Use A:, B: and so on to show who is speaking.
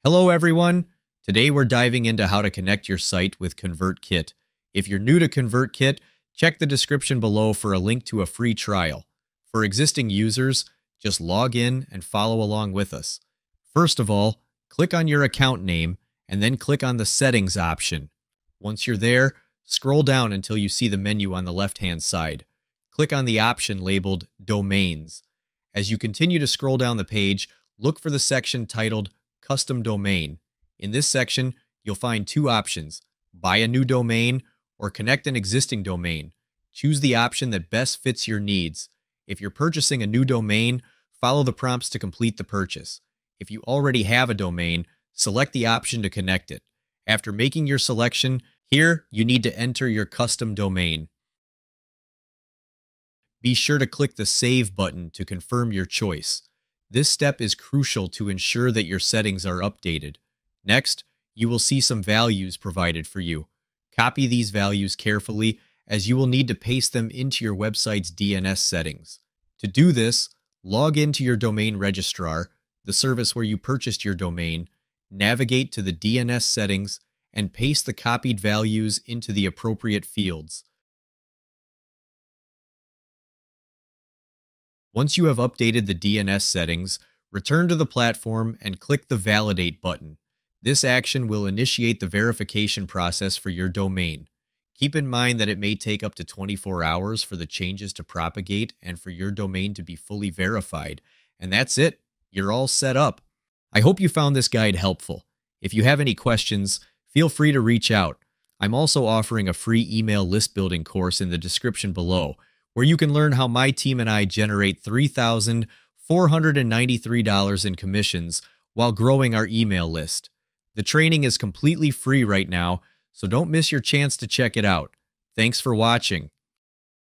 A: Hello everyone! Today we're diving into how to connect your site with ConvertKit. If you're new to ConvertKit, check the description below for a link to a free trial. For existing users, just log in and follow along with us. First of all, click on your account name and then click on the Settings option. Once you're there, scroll down until you see the menu on the left-hand side. Click on the option labeled Domains. As you continue to scroll down the page, look for the section titled Custom Domain. In this section, you'll find two options: buy a new domain or connect an existing domain. Choose the option that best fits your needs. If you're purchasing a new domain, follow the prompts to complete the purchase. If you already have a domain, select the option to connect it. After making your selection, here you need to enter your custom domain. Be sure to click the Save button to confirm your choice. This step is crucial to ensure that your settings are updated. Next, you will see some values provided for you. Copy these values carefully, as you will need to paste them into your website's DNS settings. To do this, log into your domain registrar, the service where you purchased your domain, navigate to the DNS settings, and paste the copied values into the appropriate fields. Once you have updated the DNS settings, return to the platform and click the Validate button. This action will initiate the verification process for your domain. Keep in mind that it may take up to 24 hours for the changes to propagate and for your domain to be fully verified. And that's it. You're all set up. I hope you found this guide helpful. If you have any questions, feel free to reach out. I'm also offering a free email list building course in the description below, where you can learn how my team and I generate $3,493 in commissions while growing our email list. The training is completely free right now, so don't miss your chance to check it out. Thanks for watching.